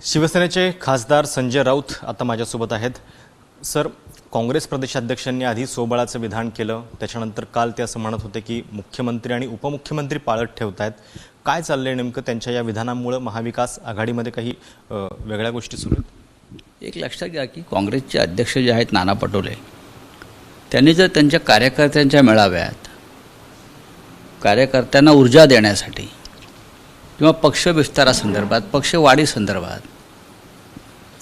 शिवसेनेचे खासदार संजय राऊत आता माझ्यासोबत आहेत. सर, काँग्रेस प्रदेशाध्यक्षांनी आधी सोबळाचं विधान केलं, त्याच्यानंतर काल ते असं म्हणत होते की मुख्यमंत्री आणि उपमुख्यमंत्री पाळत ठेवतायत. काय चाललंय नेमकं त्यांच्या या विधानामुळे? महाविकास आघाडीमध्ये काही वेगळ्या गोष्टी सुरू आहेत? एक लक्षात घ्या की काँग्रेसचे अध्यक्ष जे आहेत नाना पटोले, त्यांनी जर त्यांच्या कार्यकर्त्यांच्या मेळाव्यात कार्यकर्त्यांना ऊर्जा देण्यासाठी किंवा पक्ष विस्तारासंदर्भात, पक्षवाढीसंदर्भात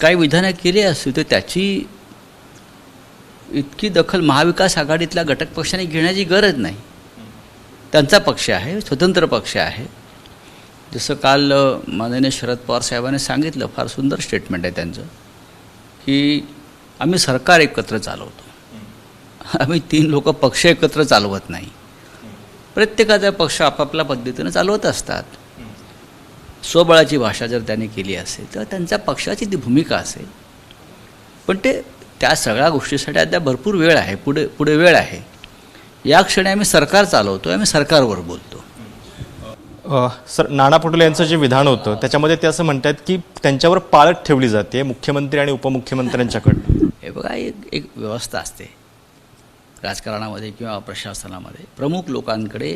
काही विधानं केली असतील तर त्याची इतकी दखल महाविकास आघाडीतल्या घटक पक्षाने घेण्याची गरज नाही. त्यांचा पक्ष आहे, स्वतंत्र पक्ष आहे. जसं काल माननीय शरद पवार साहेबांनी सांगितलं, फार सुंदर स्टेटमेंट आहे त्यांचं, की आम्ही सरकार एकत्र चालवतो, आम्ही 3 लोक पक्ष एकत्र चालवत नाही. प्रत्येकाचा पक्ष आपापल्या पद्धतीनं चालवत असतात. स्वबळाची भाषा जर त्यांनी केली असेल तर त्यांच्या पक्षाची ती भूमिका असेल. पण त्या सगळ्या गोष्टीसाठी आता भरपूर वेळ आहे, पुढे वेळ आहे. या क्षणी आम्ही सरकार चालवतो, आम्ही सरकारवर बोलतो. सर, नाना पटोले यांचं जे विधान होतं त्याच्यामध्ये ते असं म्हणतात की त्यांच्यावर पाळत ठेवली जाते मुख्यमंत्री आणि उपमुख्यमंत्र्यांच्याकडनं. हे बघा, एक व्यवस्था असते राजकारणामध्ये किंवा प्रशासनामध्ये. प्रमुख लोकांकडे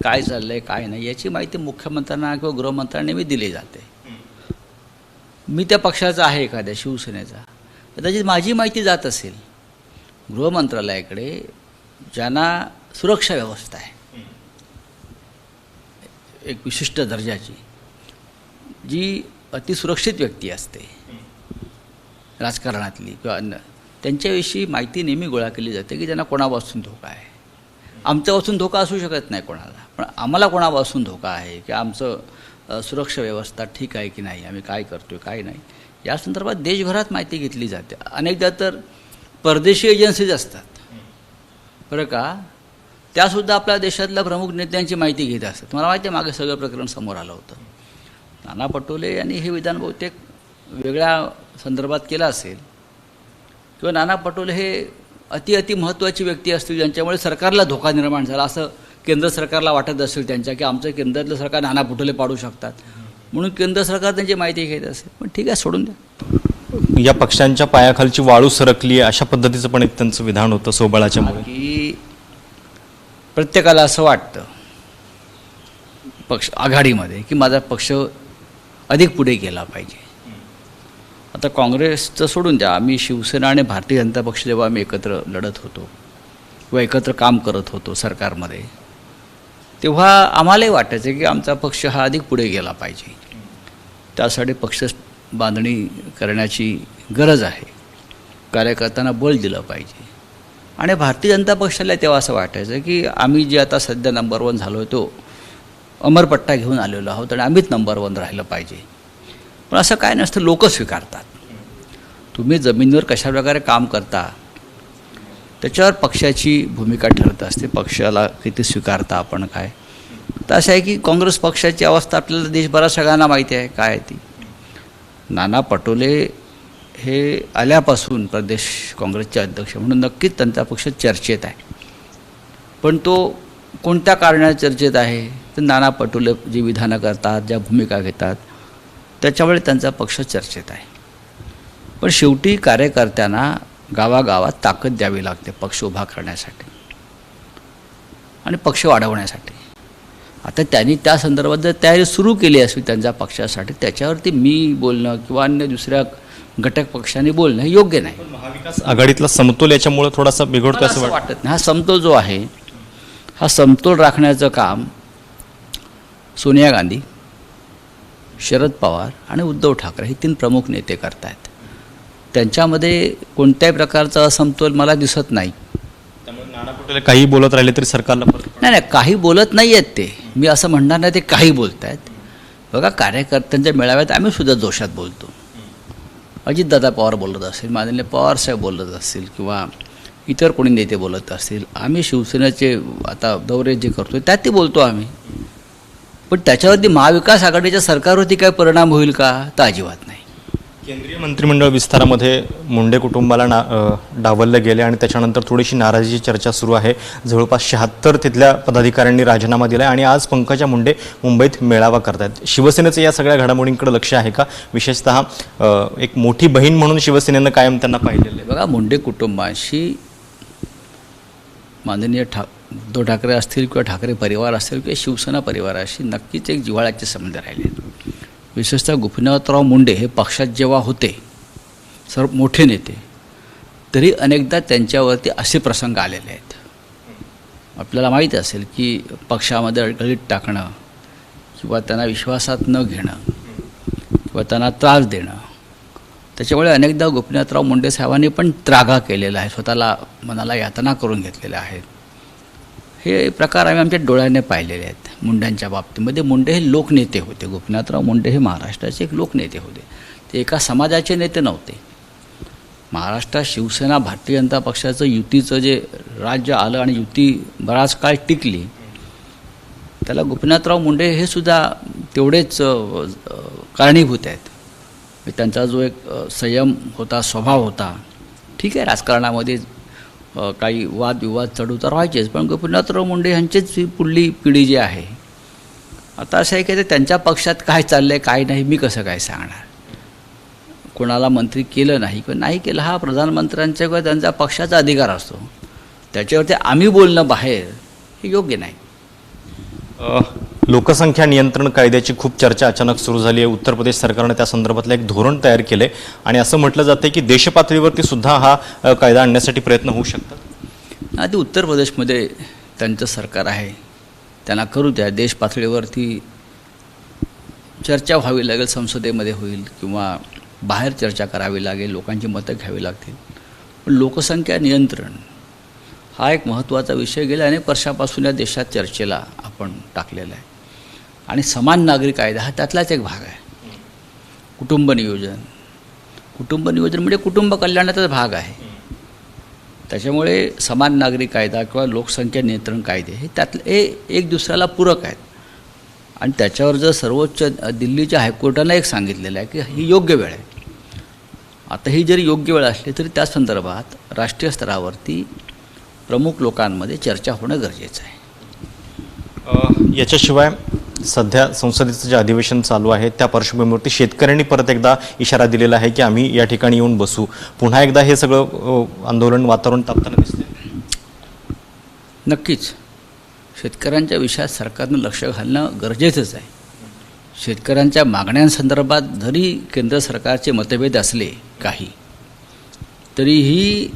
काय चाललं आहे, काय नाही याची माहिती मुख्यमंत्र्यांना किंवा गृहमंत्र्यांना मी दिली जाते. मी त्या पक्षाचा आहे, एखाद्या शिवसेनेचा, तर त्याची माझी माहिती जात असेल गृहमंत्रालयाकडे, ज्यांना सुरक्षा व्यवस्था आहे एक विशिष्ट दर्जाची, जी अतिसुरक्षित व्यक्ती असते राजकारणातली किंवा अन्य, त्यांच्याविषयी माहिती नेहमी गोळा केली जाते की ज्यांना कोणापासून धोका आहे. आमच्यापासून धोका असू शकत नाही कोणाला, पण आम्हाला कोणापासून धोका आहे, की आमचं सुरक्षा व्यवस्था ठीक आहे की नाही, आम्ही काय करतो आहे काय नाही, या संदर्भात देशभरात माहिती घेतली जाते. अनेकदा तर परदेशी एजन्सीज असतात बरं का, त्यासुद्धा आपल्या देशातल्या प्रमुख नेत्यांची माहिती घेत असतात. मला माहिती आहे मागे सगळं प्रकरण समोर आलं होतं. नाना पटोले यांनी हे विधान बहुतेक वेगळ्या संदर्भात केलं असेल, किंवा नाना पटोले हे अति महत्त्वाची व्यक्ती असतील ज्यांच्यामुळे सरकारला धोका निर्माण झाला असं केंद्र सरकारला वाटत असेल त्यांच्या, की आमचं केंद्रातलं सरकार नाना पटोले पाडू शकतात, म्हणून केंद्र सरकार त्यांची माहिती घेत असेल. पण ठीक आहे, सोडून द्या. या पक्षांच्या पायाखालची वाळू सरकली अशा पद्धतीचं पण एक त्यांचं विधान होतं सोबळाच्या मुळे. की प्रत्येकाला असं वाटतं पक्ष आघाडीमध्ये की माझा पक्ष अधिक पुढे गेला पाहिजे. आता काँग्रेसचं सोडून द्या, आम्ही शिवसेना आणि भारतीय जनता पक्ष जेव्हा आम्ही एकत्र लढत होतो किंवा एकत्र काम करत होतो सरकारमध्ये, तेव्हा आम्हालाही वाटायचं की आमचा पक्ष हा अधिक पुढे गेला पाहिजे. त्यासाठी पक्ष बांधणी करण्याची गरज आहे, कार्यकर्त्यांना बळ दिलं पाहिजे. आणि भारतीय जनता पक्षाला तेव्हा असं वाटायचं की आम्ही जे आता सध्या नंबर 1 झालो आहे तो अमरपट्टा घेऊन आलेलो आहोत आणि आम्हीच नंबर 1 राहिलं पाहिजे. पण असं काय नसतं, लोक स्वीकारतात. तुम्ही जमिनीवर कशाप्रकारे काम करता त्याच्यावर पक्षाची भूमिका ठरत असते, पक्षाला किती स्वीकारता आपण काय. तर असं आहे की काँग्रेस पक्षाची अवस्था आपल्याला देशभरात सगळ्यांना माहिती आहे काय आहे ती. नाना पटोले हे आल्यापासून प्रदेश काँग्रेसचे अध्यक्ष म्हणून नक्कीच त्यांचा पक्ष चर्चेत आहे. पण तो कोणत्या कारणाने चर्चेत आहे, तर नाना पटोले जी विधानं करतात, ज्या भूमिका घेतात त्याच्यामुळे त्यांचा पक्ष चर्चेत आहे. पण शेवटी कार्यकर्त्यांना गावागावात ताकद द्यावी लागते पक्ष उभा करण्यासाठी आणि पक्ष वाढवण्यासाठी. आता त्यांनी त्या संदर्भात जर तयारी सुरू केली असेल त्यांच्या पक्षासाठी, त्याच्यावरती मी बोलणं किंवा अन्य दुसऱ्या घटक पक्षांनी बोलणं हे योग्य नाही. महाविकास आघाडीतला समतोल याच्यामुळे थोडासा बिघडतो असं वाटत नाही. हा समतोल जो आहे, हा समतोल राखण्याचं काम सोनिया गांधी, शरद पवार आणि उद्धव ठाकरे हे 3 प्रमुख नेते करत आहेत. त्यांच्यामध्ये कोणत्याही प्रकारचा असमतोल मला दिसत नाही. त्यामुळे नाना पटोले काही बोलत राहिले तरी सरकारला नाही, काही बोलत नाही आहेत ते, मी असं म्हणणार नाही ते काही बोलत आहेत. बघा, कार्यकर्त्यांच्या मेळाव्यात आम्ही सुद्धा जोशात बोलतो. अजितदादा पवार बोलत असेल, माननीय पवारसाहेब बोलत असतील किंवा इतर कोणी नेते बोलत असतील, आम्ही शिवसेनेचे आता दौरे जे करतो त्यात ते बोलतो आम्ही. पण त्याच्यावरती महाविकास आघाडीच्या सरकारवरती काय परिणाम होईल का, तर अजिबात नाही. केंद्रीय मंत्रिमंडळ विस्तारामध्ये मुंडे कुटुंबाला डावललं गेले आणि त्याच्यानंतर थोडीशी नाराजीची चर्चा सुरू आहे. जवळपास 76 तिथल्या पदाधिकाऱ्यांनी राजीनामा दिला आणि आज पंकजा मुंडे मुंबईत मेळावा करतायत. शिवसेनेचं या सगळ्या घडामोडींकडे लक्ष आहे का? विशेषतः एक मोठी बहीण म्हणून शिवसेनेनं कायम त्यांना पाहिलेलं आहे. बघा, मुंडे कुटुंबाशी माननीय उद्धव ठाकरे असतील किंवा ठाकरे परिवार असेल किंवा शिवसेना परिवाराशी नक्कीच एक जिव्हाळ्याचे संबंध राहिले. विशेषतः गोपीनाथराव मुंडे हे पक्षात जेव्हा होते, सर्व मोठे नेते, तरी अनेकदा त्यांच्यावरती असे प्रसंग आलेले आहेत. आपल्याला माहीत असेल की पक्षामध्ये अडगळीत टाकणं किंवा त्यांना विश्वासात न घेणं किंवा त्यांना त्रास देणं, त्याच्यामुळे अनेकदा गोपीनाथराव मुंडे साहेबांनी पण त्रागा केलेला आहे, स्वतःला मनाला यातना करून घेतलेल्या आहेत. हे प्रकार आम्ही आमच्या डोळ्याने पाहिलेले आहेत. मुंड्यांच्या बाबतीमध्ये मुंडे हे लोकनेते होते. गोपीनाथराव मुंडे हे महाराष्ट्राचे एक लोकनेते होते. ते एका समाजाचे नेते नव्हते. महाराष्ट्रात शिवसेना भारतीय जनता पक्षाचं युतीचं जे राज्य आलं आणि युती बराच काळ टिकली, त्याला गोपीनाथराव मुंडे हे सुद्धा तेवढेच कारणीभूत आहेत. त्यांचा जो एक संयम होता, स्वभाव होता. ठीक आहे, राजकारणामध्ये काही वादविवाद चढउतार व्हायचेच, पण गोपीनाथराव मुंडे यांचीच ही पुढली पिढी जी आहे, आता असं आहे की ते त्यांच्या पक्षात काय चाललं आहे काय नाही मी कसं काय सांगणार. कोणाला मंत्री केलं नाही किंवा नाही केलं हा प्रधानमंत्र्यांचा किंवा त्यांचा पक्षाचा अधिकार असतो. त्याच्यावरती आम्ही बोलणं बाहेर हे योग्य नाही. लोकसंख्या नियंत्रण कायद्याची खूप चर्चा अचानक सुरू झाली आहे. उत्तर प्रदेश सरकारने त्या संदर्भातलं एक धोरण तयार केलं आहे आणि असं म्हटलं जातं की देशपातळीवरती सुद्धा हा कायदा आणण्यासाठी प्रयत्न होऊ शकतात. आधी उत्तर प्रदेशमध्ये त्यांचं सरकार आहे, त्यांना करू द्या. देश पातळीवरती चर्चा व्हावी लागेल, संसदेमध्ये होईल किंवा बाहेर चर्चा करावी लागेल, लोकांची मतं घ्यावी लागतील. पण लोकसंख्या नियंत्रण हा एक महत्त्वाचा विषय गेल्या अनेक वर्षापासून या देशात चर्चेला आपण टाकलेला आहे. आणि समान नागरी कायदा हा त्यातलाच एक भाग आहे. कुटुंब नियोजन म्हणजे कुटुंब कल्याणाचाच भाग आहे. त्याच्यामुळे समान नागरी कायदा किंवा लोकसंख्या नियंत्रण कायदे हे त्यातले एक दुसऱ्याला पूरक आहेत. आणि त्याच्यावर जर सर्वोच्च दिल्लीच्या हायकोर्टानं एक सांगितलेलं आहे की ही योग्य वेळ आहे. आता ही जरी योग्य वेळ असली तरी त्या संदर्भात राष्ट्रीय स्तरावरती प्रमुख लोकांमध्ये चर्चा होणं गरजेचं आहे. याच्याशिवाय सध्या संसदेचं जे अधिवेशन चालू आहे त्या पार्श्वभूमीवरती शेतकऱ्यांनी परत एकदा इशारा दिलेला आहे की आम्ही या ठिकाणी येऊन बसू. पुन्हा एकदा हे सगळं आंदोलन वातावरण तापताना दिसते. नक्कीच शेतकऱ्यांच्या विषयात सरकारनं लक्ष घालणं गरजेचंच आहे. शेतकऱ्यांच्या मागण्यांसंदर्भात जरी केंद्र सरकारचे मतभेद असले काही, तरीही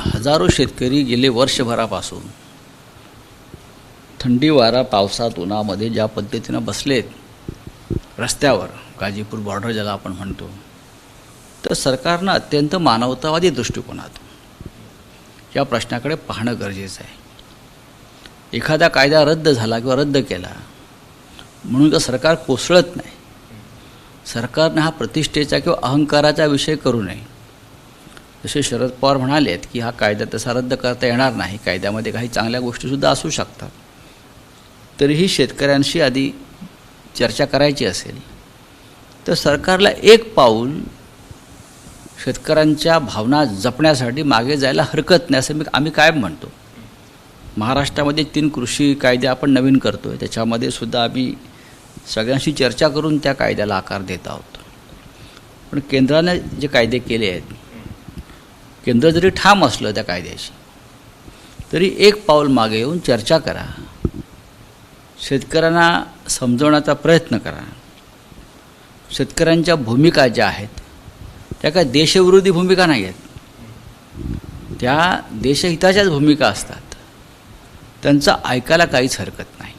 हजारो शेतकरी गेले वर्षभरापासून थंडी वारा पावसात उन्हामध्ये ज्या पद्धतीनं बसलेत रस्त्यावर, गाजीपूर बॉर्डर ज्याला आपण म्हणतो, तर सरकारनं अत्यंत मानवतावादी दृष्टिकोनातून या प्रश्नाकडे पाहणं गरजेचं आहे. एखादा कायदा रद्द झाला किंवा रद्द केला म्हणून तर सरकार कोसळत नाही. सरकारनं हा प्रतिष्ठेचा किंवा अहंकाराचा विषय करू नये. जसे शरद पवार म्हणालेत की हा कायदा तसा रद्द करता येणार नाही, कायद्यामध्ये काही चांगल्या गोष्टीसुद्धा असू शकतात. तरीही शेतकऱ्यांशी आधी चर्चा करायची असेल तर सरकारला एक पाऊल शेतकऱ्यांच्या भावना जपण्यासाठी मागे जायला हरकत नाही असं आम्ही कायम म्हणतो. महाराष्ट्रामध्ये 3 कृषी कायदे आपण नवीन करतो आहे, त्याच्यामध्ये सुद्धा आम्ही सगळ्यांशी चर्चा करून त्या कायद्याला आकार देत आहोत. पण केंद्राने जे कायदे केले आहेत, केंद्र जरी ठाम असलं त्या कायद्याशी, तरी एक पाऊल मागे येऊन चर्चा करा, शेतकऱ्यांना समजवण्याचा प्रयत्न करा. शेतकऱ्यांच्या भूमिका ज्या आहेत त्या काय देशविरोधी भूमिका नाही आहेत, त्या देशहिताच्याच भूमिका असतात. त्यांचं ऐकायला काहीच हरकत नाही.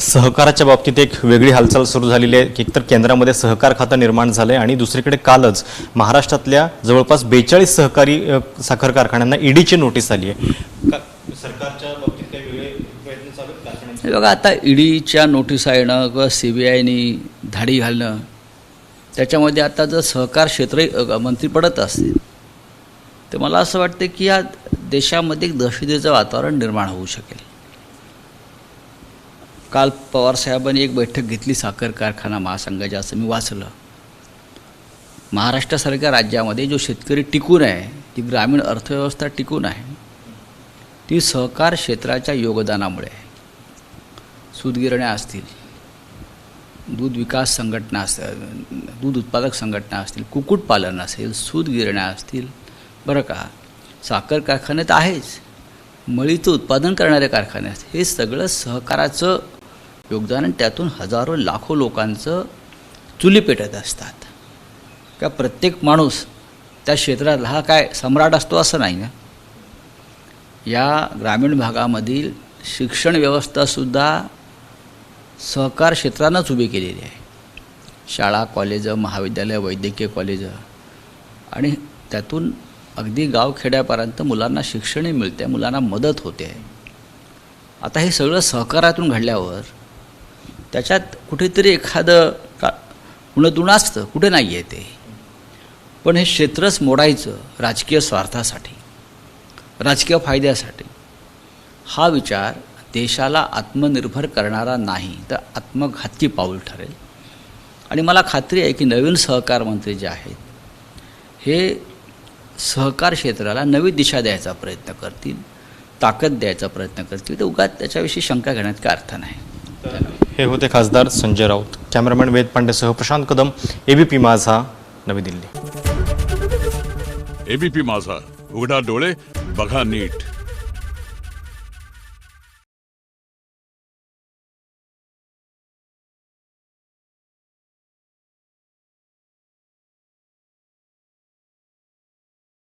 सहकाराच्या बाबतीत एक वेगळी हालचाल सुरू झालेली आहे. एकतर केंद्रामध्ये सहकार खातं निर्माण झालं आहे आणि दुसरीकडे कालच महाराष्ट्रातल्या जवळपास 42 सहकारी साखर कारखान्यांना ईडीची नोटीस आली आहे. सरकारच्या बाबतीत काही वेगळे प्रयत्न चालू आहेत कारखान्यांचे? बघा, आता ईडीच्या नोटिसा येणं किंवा CBIनी धाडी घालणं, त्याच्यामध्ये आता जर सहकार क्षेत्र मंत्री पडत असतील तर मला असं वाटतं की या देशामध्ये एक दहशतीचं वातावरण निर्माण होऊ शकेल. काल पवारसाहेबांनी एक बैठक घेतली साखर कारखाना महासंघाची, असं मी वाचलं. महाराष्ट्रासारख्या राज्यामध्ये जो शेतकरी टिकून आहे, जी ग्रामीण अर्थव्यवस्था टिकून आहे, ती सहकार क्षेत्राच्या योगदानामुळे आहे. सूतगिरण्या असतील, दूध विकास संघटना दूध उत्पादक संघटना असतील, कुक्कुटपालन असेल, सूतगिरण्या असतील, बरं का, साखर कारखाने तर आहेच, मळीचं उत्पादन करणारे कारखाने असतील, हे सगळं सहकाराचं योगदान आणि त्यातून हजारो लाखो लोकांचं चुली पेटत असतात. का प्रत्येक माणूस त्या क्षेत्रात हा काय सम्राट असतो असं नाही ना. या ग्रामीण भागामधील शिक्षण व्यवस्थासुद्धा सहकार क्षेत्रानंच उभी केलेली आहे. शाळा, कॉलेजं, महाविद्यालय, वैद्यकीय कॉलेजं आणि त्यातून अगदी गावखेड्यापर्यंत मुलांना शिक्षणही मिळते, मुलांना मदत होते. आता हे सगळं सहकारातून घडल्यावर त्याच्यात कुठेतरी एखादं उणं असतं, कुठे नाही आहे ते. पण हे क्षेत्रच मोडायचं राजकीय स्वार्थासाठी, राजकीय फायद्यासाठी, हा विचार देशाला आत्मनिर्भर करणारा नाही तर आत्मघाती पाऊल ठरेल. आणि मला खात्री आहे की नवीन सहकार मंत्री जे आहेत हे सहकार क्षेत्राला नवी दिशा द्यायचा प्रयत्न करतील, ताकद द्यायचा प्रयत्न करतील. तर उगाच त्याच्याविषयी शंका घेण्यात काय अर्थ नाही. हे होते खासदार संजय राऊत. कॅमेरामॅन वेद पांडेसह प्रशांत कदम, ABP माझा, नवी दिल्ली. ABP माझा, उघडा डोळे बघा नीट.